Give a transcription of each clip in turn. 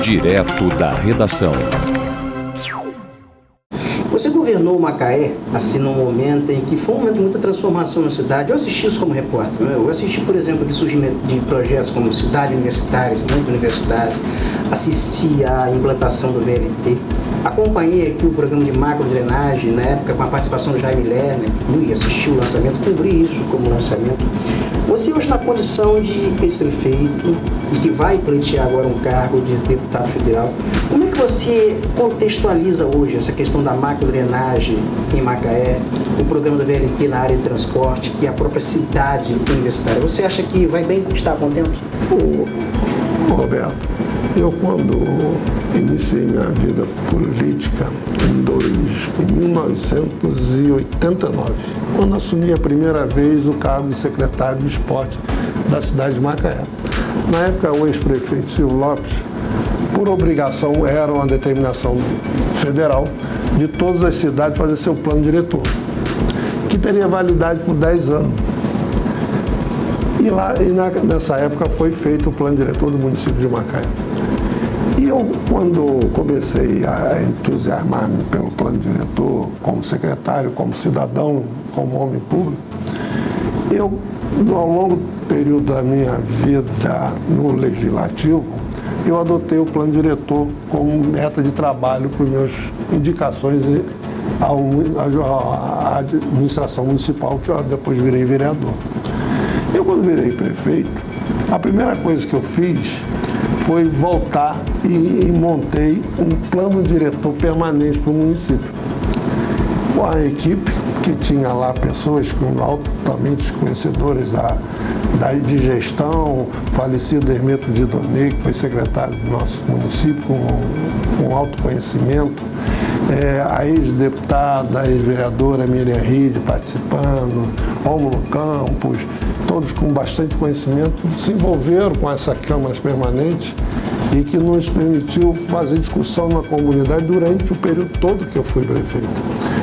Direto da redação. Você governou Macaé, assim, num momento em que foi um momento de muita transformação na cidade. Eu assisti isso como repórter, né? Eu assisti, por exemplo, o surgimento de projetos como Cidade Universitária, Cidade Universitária, assisti à implantação do VLT, acompanhei aqui o programa de macro-drenagem, na época com a participação do Jaime Lerner, fui assistir o lançamento, cobri isso como lançamento. Você hoje na condição de ex-prefeito e que vai pleitear agora um cargo de deputado federal, como é que você contextualiza hoje essa questão da macro-drenagem em Macaé, o programa do VLT na área de transporte e a própria cidade universitária? Você acha que vai bem estar contente? Roberto, eu quando iniciei minha vida política em 1989, quando assumi a primeira vez o cargo de secretário de esporte da cidade de Macaé. Na época, o ex-prefeito Silvio Lopes, por obrigação, era uma determinação federal de todas as cidades fazer seu plano diretor, que teria validade por 10 anos. Nessa época foi feito o plano diretor do município de Macaé. E eu, quando comecei a entusiasmar-me pelo plano diretor, como secretário, como cidadão, como homem público, eu, ao longo do período da minha vida no Legislativo, eu adotei o plano diretor como meta de trabalho para as minhas indicações à administração municipal, que eu depois virei vereador. Eu, quando virei prefeito, a primeira coisa que eu fiz foi voltar e montei um plano diretor permanente para o município. Foi uma equipe que tinha lá pessoas altamente conhecedoras de gestão, falecido Hermeto de Donê, que foi secretário do nosso município, com alto conhecimento, a ex-deputada, a ex-vereadora Miriam Ride participando, Rômulo Campos, todos com bastante conhecimento, se envolveram com essa Câmara Permanente e que nos permitiu fazer discussão na comunidade durante o período todo que eu fui prefeito.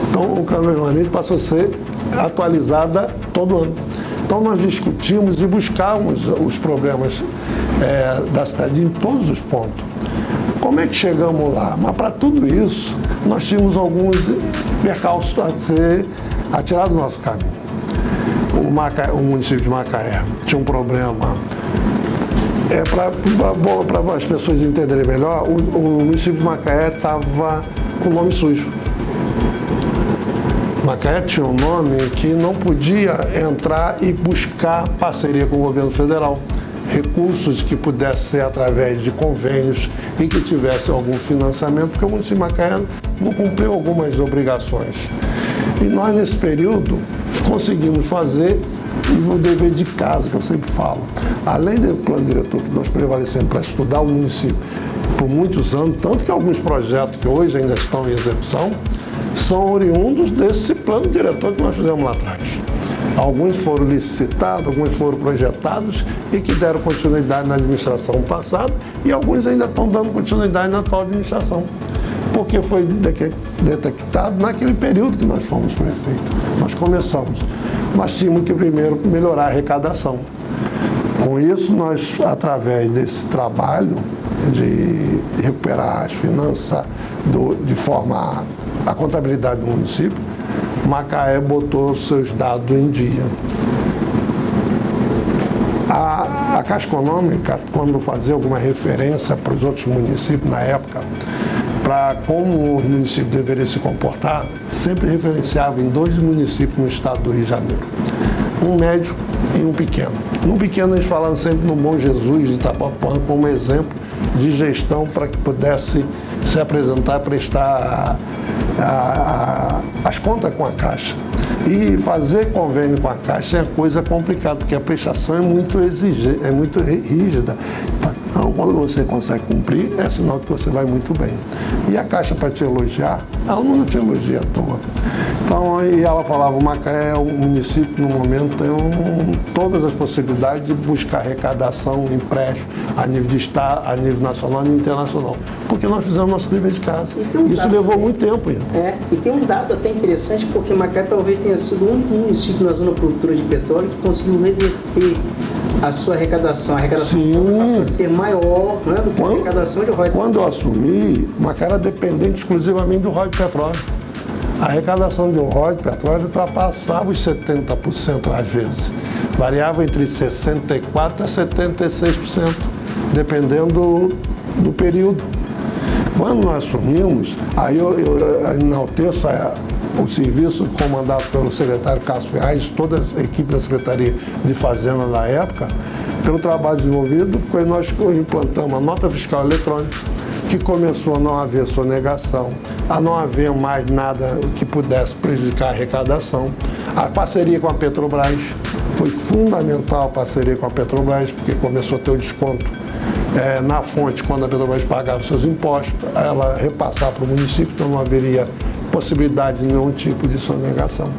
Então, a Câmara Permanente passou a ser atualizada todo ano. Então, nós discutimos e buscávamos os problemas da cidade em todos os pontos. Como é que chegamos lá? Mas, para tudo isso, nós tínhamos alguns percalços a tirar do nosso caminho. O município de Macaé tinha um problema. Para as pessoas entenderem melhor, o município de Macaé estava com nome sujo. Macaé tinha um nome que não podia entrar e buscar parceria com o governo federal. Recursos que pudessem ser através de convênios e que tivessem algum financiamento, porque o município de Macaé não cumpriu algumas obrigações. E nós, nesse período, conseguimos fazer o dever de casa, que eu sempre falo. Além do plano diretor que nós prevalecemos para estudar o município por muitos anos, tanto que alguns projetos que hoje ainda estão em execução são oriundos desse plano diretor que nós fizemos lá atrás. Alguns foram licitados, alguns foram projetados e que deram continuidade na administração passada e alguns ainda estão dando continuidade na atual administração. Porque foi detectado naquele período que nós fomos prefeitos. Nós começamos. Mas tínhamos que primeiro melhorar a arrecadação. Com isso, nós, através desse trabalho de recuperar as finanças de forma a contabilidade do município, Macaé botou seus dados em dia. A Caixa Econômica, quando fazia alguma referência para os outros municípios na época, para como o município deveria se comportar, sempre referenciava em 2 municípios no estado do Rio de Janeiro. Um médio e um pequeno. No pequeno, eles falavam sempre no Bom Jesus de Itapuã como exemplo de gestão para que pudesse se apresentar, prestar as contas com a Caixa. E fazer convênio com a Caixa é coisa complicada, porque a prestação é muito exigente, é muito rígida. Então, quando você consegue cumprir, é sinal que você vai muito bem. E a Caixa, para te elogiar, ela não te elogia à toa. Então, e ela falava, o Macaé, o município, no momento, tem todas as possibilidades de buscar arrecadação, empréstimo, a nível de Estado, a nível nacional e internacional. Porque nós fizemos nosso dever de casa. Isso levou muito tempo ainda. E tem um dado até interessante, porque Macaé talvez tenha sido o único município na zona produtora de petróleo que conseguiu reverter a sua arrecadação Sim. passou a ser maior, né, do que a arrecadação de royalties. Quando eu assumi, Macaé era dependente exclusivamente do royalties de petróleo. A arrecadação de um royalties de petróleo ultrapassava os 70% às vezes. Variava entre 64% a 76%, dependendo do período. Quando nós assumimos, aí eu enalteço o serviço comandado pelo secretário Cássio Ferraz, toda a equipe da Secretaria de Fazenda na época, pelo trabalho desenvolvido, porque nós implantamos a nota fiscal eletrônica, que começou a não haver sonegação, a não haver mais nada que pudesse prejudicar a arrecadação. A parceria com a Petrobras, foi fundamental a parceria com a Petrobras, porque começou a ter o desconto na fonte, quando a Petrobras pagava seus impostos, ela repassar para o município, então não haveria possibilidade de nenhum tipo de sonegação.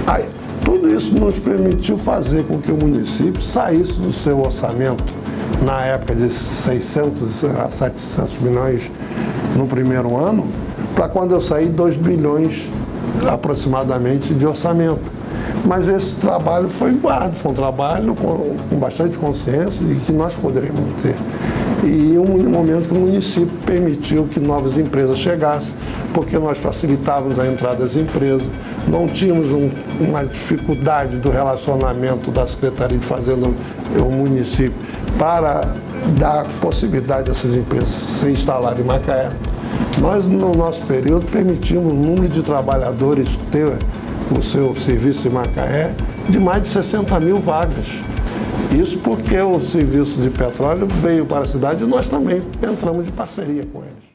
Aí, tudo isso nos permitiu fazer com que o município saísse do seu orçamento, na época de 600 a 700 milhões no primeiro ano, para quando eu saí 2 bilhões aproximadamente de orçamento. Mas esse trabalho foi árduo, foi um trabalho com bastante consciência e que nós poderíamos ter. E um momento que o município permitiu que novas empresas chegassem, porque nós facilitávamos a entrada das empresas, não tínhamos uma dificuldade do relacionamento da Secretaria de Fazenda e o município para dar possibilidade dessas empresas se instalarem em Macaé. Nós, no nosso período, permitimos o número de trabalhadores ter o seu serviço em Macaé de mais de 60 mil vagas. Isso porque o serviço de petróleo veio para a cidade e nós também entramos de parceria com eles.